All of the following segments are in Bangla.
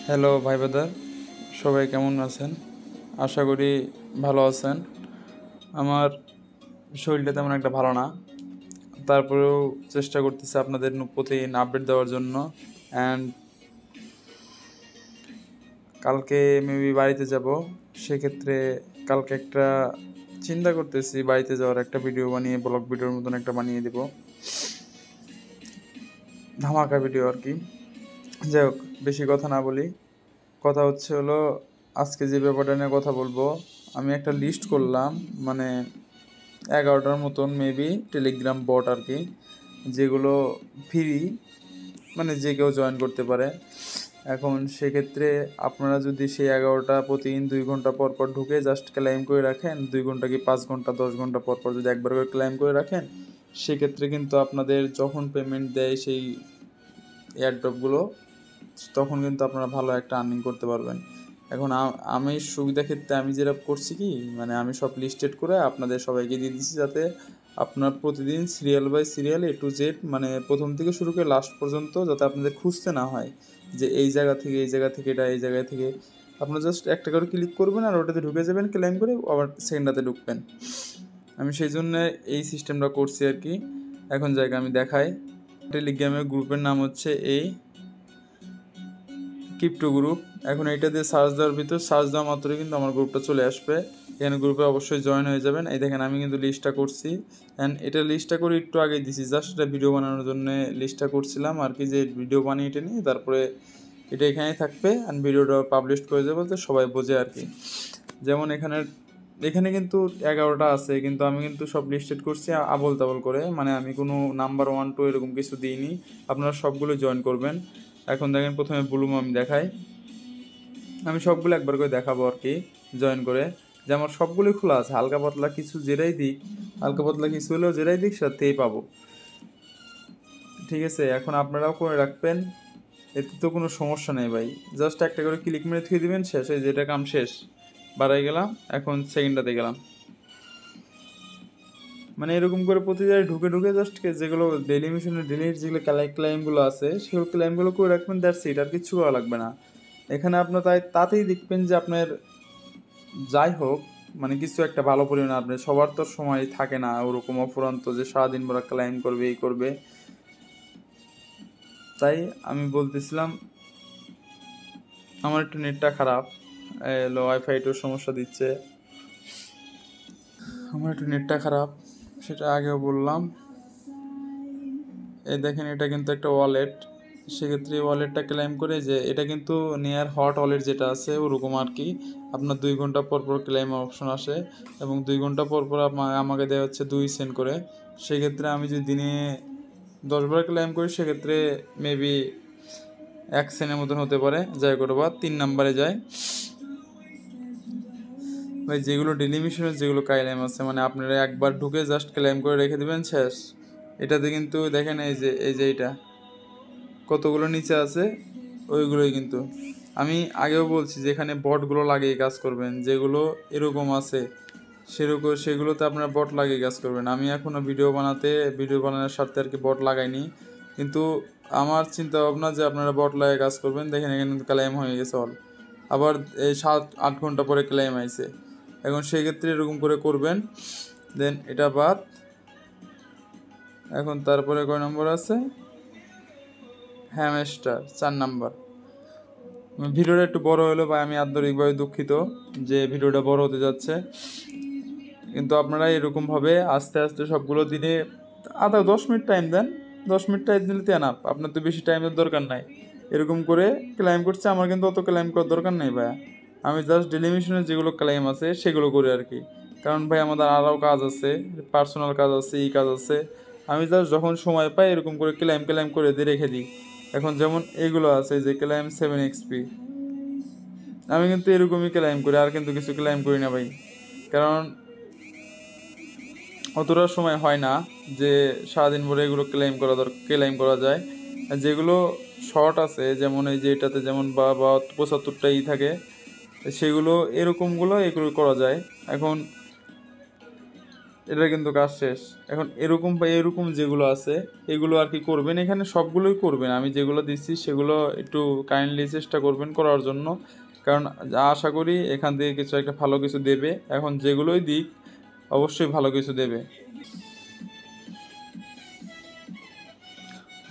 হ্যালো ভাই ব্রাদার, সবাই কেমন আছেন? আশা করি ভালো আছেন। আমার শরীরটা তেমন একটা ভালো না, তারপরেও চেষ্টা করতেছি আপনাদের প্রতিদিন আপডেট দেওয়ার জন্য। অ্যান্ড কালকে মেবি বাড়িতে যাব, সেক্ষেত্রে কালকে একটা চিন্তা করতেছি বাড়িতে যাওয়ার, একটা ভিডিও বানিয়ে ব্লগ ভিডিওর মতন একটা বানিয়ে দেব, ধামাকা ভিডিও আর কি। যাই হোক, বেশি কথা না বলি, কথা হলো আজকে যে ব্যাপারটা নিয়ে কথা বলবো। আমি একটা লিস্ট করলাম, মানে 11টার মতন মেবি টেলিগ্রাম বট আর কি, যেগুলো ফ্রি, মানে যে কেউ জয়েন করতে পারে। এখন সেক্ষেত্রে আপনারা যদি সেই 11টা প্রতিদিন 2 ঘন্টা পর পর ঢুকে জাস্ট ক্লাইম করে রাখেন, 2 ঘন্টা কি 5 ঘন্টা 10 ঘন্টা পর পর যদি একবার করে ক্লাইম করে রাখেন, সেক্ষেত্রে কিন্তু আপনাদের যখন পেমেন্ট দেয় সেই এয়ারড্রপগুলো, তখন কিন্তু আপনারা ভালো একটা আর্নিং করতে পারবেন। এখন আমি সুবিধা ক্ষেত্রে আমি যেটা করছি কি, মানে আমি সব লিস্টেড করে আপনাদের সবাইকে দিয়ে দিচ্ছি, যাতে আপনার প্রতিদিন serial by serial A to Z, মানে প্রথম থেকে শুরু করে লাস্ট পর্যন্ত, যাতে আপনাদের খুঁজতে না হয় যে এই জায়গা থেকে এই জায়গা থেকে এটা, এই জায়গা থেকে। আপনারা জাস্ট একটা করে ক্লিক করবেন আর ওটাতে ঢুকে যাবেন, ক্লেম করে আবার সেকেন্ডটাতে ঢুকবেন। আমি সেই জন্য এই সিস্টেমটা করছি আর কি। এখন জায়গা আমি দেখাই। টেলিগ্রামের গ্রুপের নাম হচ্ছে এই ক্রিপ্টো গ্রুপ। এখন এইটা দিয়ে সার্চ দেওয়ার মাত্রই কিন্তু আমার গ্রুপটা চলে আসবে। এখানে গ্রুপে অবশ্যই জয়েন হয়ে যাবেন। এই দেখেন, আমি কিন্তু লিস্টটা করছি, অ্যান্ড এটা লিস্টটা করে একটু আগে দিছি, জাস্ট এটা ভিডিও বানানোর জন্য লিস্টটা করছিলাম আর কি, যে ভিডিও বানিয়ে এটা নিয়ে তারপরে এটা এখানেই থাকবে, অ্যান্ড ভিডিওটা পাবলিশ করে দেবো বলতে সবাই বোঝে আর কি। যেমন এখানে কিন্তু 11টা আছে, কিন্তু আমি কিন্তু সব লিস্টেড করছি আবল তাবল করে, মানে আমি কোনো নাম্বার 1 2 এরকম কিছু দিইনি। আপনারা সবগুলো জয়েন করবেন। এখন দেখেন, প্রথমে ব্লুম আমি দেখাই, আমি সবগুলো একবার করে দেখাবো আর কি জয়েন করে, যে আমার সবগুলোই খোলা আছে। হালকা পাতলা কিছু যেটাই দিক, হালকা পাতলা কিছু হলেও যেটাই দিক সেটাতেই পাবো, ঠিক আছে? এখন আপনারাও করে রাখবেন, এতে তো কোনো সমস্যা নেই ভাই। জাস্ট একটা করে ক্লিক মেরে থুয়ে দিবেন, শেষ হয়ে যেটা কাম শেষ। বাড়াই গেলাম, এখন সেকেন্ডটাতে গেলাম। মানে এরকম করে প্রতি জায়গায় ঢুকে ঢুকে জাস্ট যেগুলো ডেলি মিশনের ডেলির যেগুলো ক্লাইমগুলো আছে, সেগুলো ক্লাইমগুলো করে রাখবেন, দ্যাটস ইট। আর কিচ্ছু করা লাগবে না। এখানে আপনার তাতেই দেখবেন যে আপনার যাই হোক, মানে কিছু একটা ভালো পরিমাণ, আপনি সবার তো সময় থাকে না ওরকম অফুরন্ত যে সারাদিন ভরা ক্লাইম করবে এই করবে। তাই আমি বলতেছিলাম, আমার একটু নেটটা খারাপ, লো ওয়াইফাই একটু সমস্যা দিচ্ছে, আমার একটু নেটটা খারাপ, সেটা আগেও বললাম। এই দেখেন, এটা কিন্তু একটা ওয়ালেট, সেক্ষেত্রে ওয়ালেটটা ক্লেম করে, যে এটা কিন্তু নিয়ার হট ওয়ালেট যেটা আছে ওরকম আর কি। আপনার 2 ঘন্টা পর পর ক্লেম অপশন আসে, এবং 2 ঘন্টা পর পর আমাকে দেওয়া হচ্ছে 2 সেন্ট করে। সেক্ষেত্রে আমি যদি দিনে 10 বার ক্লেম করি, সেক্ষেত্রে মেবি 1 সেন্টের মতন হতে পারে। যাই করে বা 3 নাম্বারে যায় ভাই, যেগুলো ডেলি মিশনের যেগুলো ক্লেম আছে, মানে আপনারা একবার ঢুকে জাস্ট ক্লেম করে রেখে দেবেন, শেষ। এটাতে কিন্তু দেখেন, এই যে এটা কতগুলো নিচে আছে, ওইগুলোই কিন্তু আমি আগেও বলছি যে এখানে বটগুলো লাগিয়ে কাজ করবেন, যেগুলো এরকম আছে সেগুলোতে আপনার বট লাগিয়ে কাজ করবেন। আমি এখনও ভিডিও বানানোর স্বার্থে আর কি বট লাগাইনি, কিন্তু আমার চিন্তা ভাবনা যে আপনারা বট লাগিয়ে কাজ করবেন। দেখেন, এখানে কিন্তু ক্লেম হয়ে গেছে অল, আবার এই 7-8 ঘন্টা পরে ক্লেম আইছে। এখন সেই ক্ষেত্রে এরকম করে করবেন। দেন এটা বাদ, এখন তারপরে কয় নম্বর আছে, হ্যামস্টার 4 নাম্বার। ভিডিওটা একটু বড় হলো ভাই, আমি আন্তরিকভাবে দুঃখিত যে ভিডিওটা বড় হতে যাচ্ছে, কিন্তু আপনারা এরকমভাবে আস্তে আস্তে সবগুলো দিনে 10 মিনিট টাইম দেন। 10 মিনিট টাইম দিলে এনাফ, আপনার তো বেশি টাইমের দরকার নাই। এরকম করে ক্লাইম করছে, আমার কিন্তু অত ক্লাইম করার দরকার নেই ভাইয়া। আমি জাস্ট ডেলি মিশনের যেগুলো ক্লাইম আছে সেগুলো করি আর কি, কারণ ভাই আমাদের আরও কাজ আছে, পার্সোনাল কাজ আছে, এই কাজ আছে। আমি জাস্ট যখন সময় পাই এরকম করে ক্লাইম করে দিয়ে রেখে দিই। এখন যেমন এইগুলো আছে, যে ক্লাইম 7 XP, আমি কিন্তু এরকমই ক্লাইম করি, আর কিন্তু কিছু ক্লাইম করি না ভাই, কারণ অতটা সময় হয় না যে সারাদিন ভরে এগুলো ক্লেম করা যায়। আর যেগুলো শর্ট আছে, যেমন এই যে এটাতে যেমন বা 75টাই থাকে, সেগুলো এগুলো করা যায়। এখন এটা কিন্তু কাজ শেষ। এখন এরকম বা এরকম যেগুলো আছে এগুলো আর কি করবেন, এখানে সবগুলোই করবেন। আমি যেগুলো দিচ্ছি সেগুলো একটু কাইন্ডলি চেষ্টা করবেন করার জন্য, কারণ আশা করি এখান থেকে কিছু একটা ভালো কিছু দেবে। এখন যেগুলোই দিক অবশ্যই ভালো কিছু দেবে,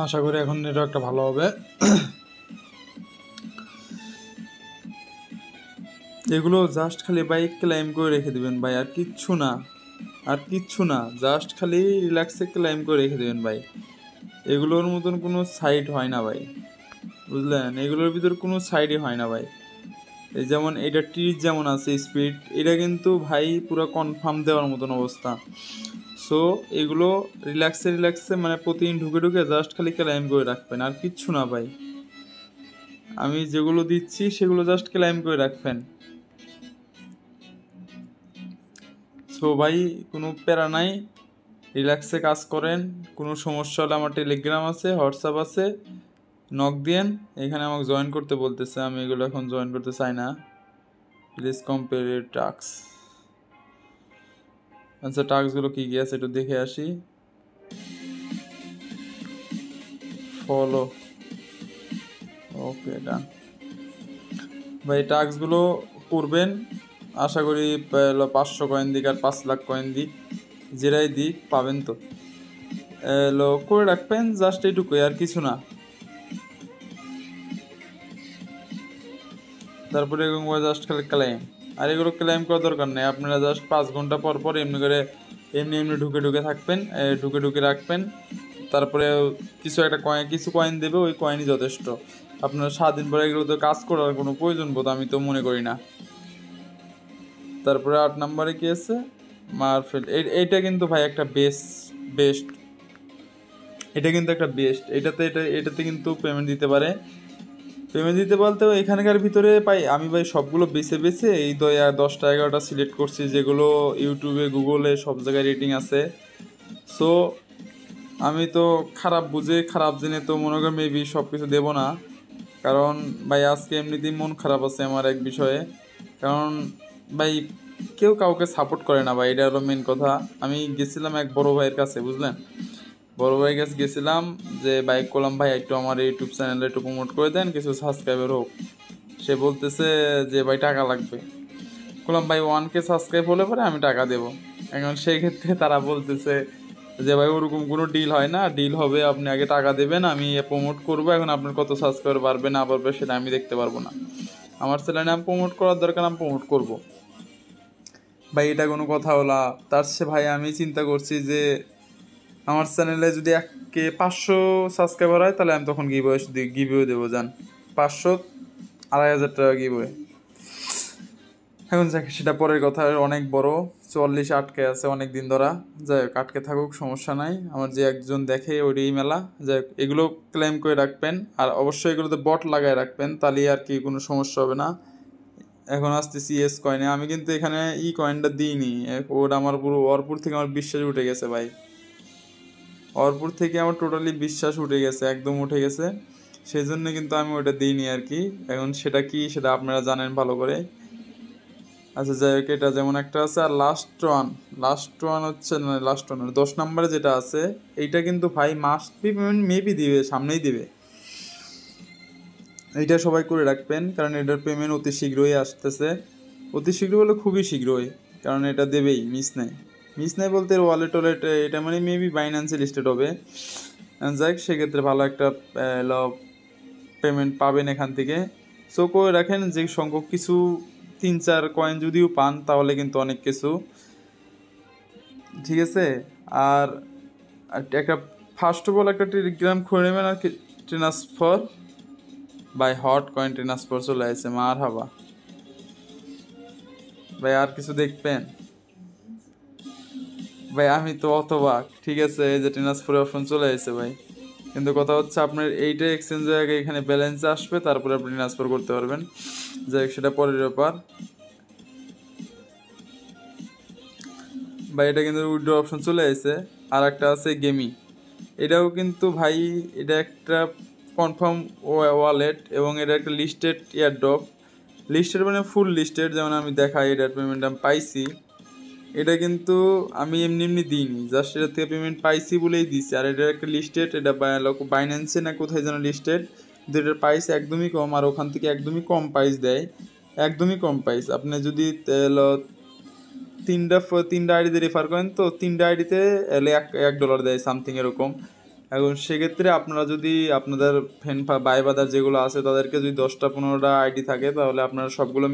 আশা করি এখন এটা একটা ভালো হবে। এগুলো জাস্ট খালি ভাই ক্লাইম করে রেখে দেবেন ভাই, আর কিচ্ছু না, আর কিচ্ছু না, জাস্ট খালি রিল্যাক্সে ক্লাইম করে রেখে দেবেন ভাই। এগুলোর মতন কোনো সাইড হয় না ভাই, বুঝলেন? এগুলোর ভিতর কোনো সাইডই হয় না ভাই। এই যেমন এটা টির যেমন আছে স্পিড, এটা কিন্তু ভাই পুরো কনফার্ম দেওয়ার মতন অবস্থা। সো এগুলো রিল্যাক্সে রিল্যাক্সে মানে প্রতিদিন ঢুকে ঢুকে জাস্ট খালি ক্লাইম করে রাখবেন, আর কিচ্ছু না ভাই। আমি যেগুলো দিচ্ছি সেগুলো জাস্ট ক্লাইম করে রাখবেন। সো ভাই কোনো প্যারা নাই, রিল্যাক্সে কাজ করেন। কোনো সমস্যা হলে আমার টেলিগ্রাম আছে, হোয়াটসঅ্যাপ আছে, নক দিয়েন। এখানে আমাকে জয়েন করতে বলতেছে, আমি এগুলো এখন জয়েন করতে চাই না। Please compare task. আচ্ছা, টাস্কগুলো কী কী আছে একটু দেখে আসি। ফলো, ওকে ডান। ভাই টাস্কগুলো করবেন, আশা করি 500 কয়েন দিক আর 5 লাখ কয়েন দিক, যেটাই দিক পাবেন তো। করে রাখবেন জাস্ট এইটুকুই, আর কিছু না। তারপরে এগুলো জাস্ট খালি ক্লাইম, আর এগুলো ক্লাইম করার দরকার নেই। আপনারা জাস্ট 5 ঘন্টা পর পর এমনি করে এমনি এমনি ঢুকে ঢুকে থাকবেন, ঢুকে ঢুকে রাখবেন। তারপরে কিছু একটা কয়েন, কিছু কয়েন দেবে, ওই কয়েনই যথেষ্ট। আপনারা 7 দিন পরে এগুলো তো কাজ করার কোনো প্রয়োজন বোধ আমি তো মনে করি না। তারপরে 8 নম্বরে কি আছে, মারফেল। এইটা কিন্তু ভাই একটা বেস্ট, এটা কিন্তু একটা বেস্ট। এটাতে কিন্তু পেমেন্ট দিতে পারে। পেমেন্ট দিতে বলতেও এখানকার ভিতরে পাই আমি ভাই সবগুলো বেছে বেছে এই 10টা 11টা সিলেক্ট করছি, যেগুলো ইউটিউবে গুগলে সব জায়গায় রেটিং আছে। সো আমি তো খারাপ বুঝে খারাপ জেনে তো মনে করি মেবি সব কিছু দেবো না, কারণ ভাই আজকে এমনিতেই মন খারাপ আছে আমার এক বিষয়ে। কারণ ভাই কেউ কাউকে সাপোর্ট করে না ভাই, এটা হলো মেন কথা। আমি গেছিলাম এক বড় ভাইয়ের কাছে, বুঝলেন? বড় ভাইয়ের কাছে গেছিলাম যে বাইক করলাম, ভাই একটু আমার ইউটিউব চ্যানেলে একটু প্রমোট করে দেন, কিছু সাবস্ক্রাইবার হোক। সে বলতেছে যে ভাই টাকা লাগবে। বললাম ভাই 1K সাবস্ক্রাইব হলে পরে আমি টাকা দেবো। এখন সেই ক্ষেত্রে তারা বলতেছে যে ভাই ওরকম কোনো ডিল হয় না, ডিল হবে আপনি আগে টাকা দেবেন, আমি প্রমোট করবো, এখন আপনার কত সাবস্ক্রাইবার বাড়বে না বাড়বে সেটা আমি দেখতে পারবো না। আমার চ্যানেলে আমি প্রমোট করার দরকার, আমি প্রমোট করবো। ভাই এটা কোনো কথা হলা? তার সে ভাই আমি চিন্তা করছি যে আমার চ্যানেলে যদি 1K 500 সাবস্ক্রাইবার হয় তাহলে আমি তখন গিভওয়ে দেবো, যান 500 2,500 টাকা গিভওয়ে। এখন যাক সেটা পরের কথা, অনেক বড় 44 আটকে আছে অনেক দিন ধরা। যাই হোক আটকে থাকুক, সমস্যা নাই, আমার যে একজন দেখে ওইটাই মেলা। যাই হোক এগুলো ক্লেম করে রাখবেন, আর অবশ্যই এগুলোতে বট লাগায় রাখবেন, তাহলে আর কি কোনো সমস্যা হবে না। এখন আসতেছি এস কয়েনে, আমি কিন্তু এখানে কয়েনটা দিইনি। ওটা আমার পুরো অরপুর থেকে আমার বিশ্বাস উঠে গেছে ভাই, অরপুর থেকে আমার টোটালি বিশ্বাস উঠে গেছে, একদম উঠে গেছে। সেই জন্য কিন্তু আমি ওটা দিইনি আর কি। এখন সেটা কি সেটা আপনারা জানেন ভালো করে। আচ্ছা যাই হোক, এটা যেমন একটা আছে, আর লাস্ট ওয়ান হচ্ছে না, লাস্ট ওয়ান 10 নম্বরে যেটা আছে, এইটা কিন্তু ভাই মাস্ট বি পেমেন্ট মেবি দিবে, সামনেই দিবে। এইটা সবাই করে রাখবেন, কারণ এটার পেমেন্ট অতি শীঘ্রই আসতেছে। অতি শীঘ্র হলে খুবই শীঘ্রই, কারণ এটা দেবেই, মিস নাই বলতে ওয়ালেট এটা মানে মেবি বাইন্যান্সে লিস্টেড হবে। যাই হোক সেক্ষেত্রে ভালো একটা পেমেন্ট পাবেন এখান থেকে। সো করে রাখেন, যে সংখ্যক কিছু 3-4 কয়েন যদিও পান তাহলে কিন্তু অনেক কিছু, ঠিক আছে। আর একটা ফার্স্ট অফ অল একটা টেলিগ্রাম খুলে নেবেন, আর কি transfer by hot coin transfer চলে আসছে, মার হাবা ভাই। আর কিছু দেখবেন ভাই, আমি তো অতবাক। ঠিক আছে, এই যে ট্রান্সফার অপশন চলে আসছে ভাই, কিন্তু কথা হচ্ছে আপনার এইটা এক্সচেঞ্জ হয়ে আগে এখানে ব্যালেন্স আসবে, তারপরে আপনি ট্রান্সফার করতে পারবেন। যাই হোক সেটা পরের ব্যাপার ভাই। এটা কিন্তু উইথড্র অপশন চলে আসছে। আর একটা আছে গেমি, এটাও কিন্তু ভাই এটা একটা কনফার্ম ওয়ালেট, এবং এটা একটা লিস্টেড এয়ারড্রপ। লিস্টেড মানে ফুল লিস্টেড, যেমন আমি দেখাই এটার পেমেন্ট আমি পাইছি। এটা কিন্তু আমি এমনি এমনি দিইনি, জাস্ট এটা থেকে পেমেন্ট পাইছি বলেই দিছি। আর এটার একটা লিস্টেড, এটা বাইন্যান্সে না কোথায় যেন লিস্টেড, কিন্তু এটার প্রাইস একদমই কম। আর ওখান থেকে একদমই কম প্রাইস দেয়, একদমই কম প্রাইস। আপনি যদি তিনটা আইডিতে রেফার করেন তো তিনটা আইডিতে এলে $1 দেয় সামথিং এরকম। এখন সেক্ষেত্রে আপনারা যদি আপনাদের বাই বাদার যেগুলো আছে তাদেরকে যদি 10-15টা আইডি থাকে, তাহলে আপনারা সবগুলো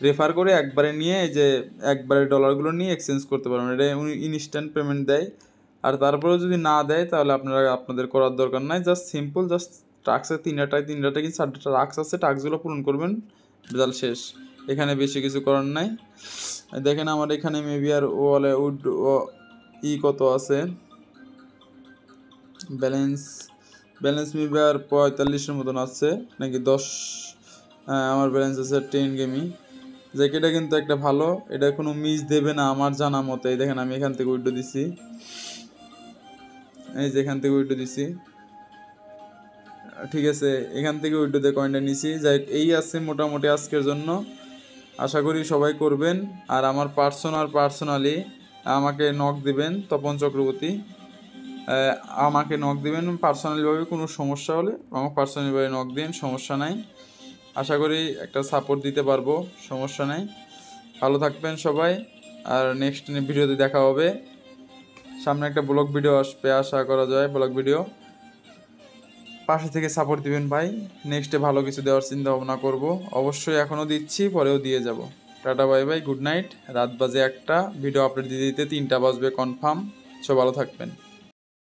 রেফার করে একবারে নিয়ে যে একবারে ডলারগুলো নিয়ে এক্সচেঞ্জ করতে পারবেন। এটা উনি ইনস্ট্যান্ট পেমেন্ট দেয়। আর তারপরেও যদি না দেয় তাহলে আপনাদের করার দরকার নাই, জাস্ট সিম্পল জাস্ট টাস্কের তিনটা কি 4টা টাস্ক আছে, টাস্কগুলো পূরণ করবেন, রেজাল্ট শেষ। এখানে বেশি কিছু করার নাই। দেখেন আমার এখানে মেবি আর কত আছে ব্যালেন্স মেবি আর 45-এর মতন আছে নাকি 10। আমার ব্যালেন্স আছে 10 গেমই। জ্যাকেটটা কিন্তু একটা ভালো, এটা কোনো মিস দেবে না আমার জানা মতে। দেখেন আমি এখান থেকে উইড্রো দিছি, এই যে এখান থেকে উইড্রো দিছি, ঠিক আছে, এখান থেকে উইড্রো দিয়ে কয়েনটা নিছি। যাই এই আছে মোটামুটি আজকের জন্য, আশা করি সবাই করবেন। আর আমার পার্সোনালি আমাকে নক দিবেন, তপন চক্রবর্তী, আমাকে নক দিবেন পার্সোনালিভাবে। কোনো সমস্যা হলে আমাকে পার্সোনালিভাবে নক দিন, সমস্যা নাই। আশা করি একটা সাপোর্ট দিতে পারবো, সমস্যা নাই। ভালো থাকবেন সবাই, আর নেক্সট ভিডিওতে দেখা হবে। সামনে একটা ব্লগ ভিডিও আসবে, আশা করা যায় ব্লগ ভিডিও। পাশে থেকে সাপোর্ট দিবেন ভাই, নেক্সটে ভালো কিছু দেওয়ার চিন্তা ভাবনা করবো। অবশ্যই এখনও দিচ্ছি, পরেও দিয়ে যাব। Tata bye bye, good night. রাত বাজে 1টা, ভিডিও আপলোড দিতে 3টা বাজবে কনফার্ম। সব ভালো থাকবেন।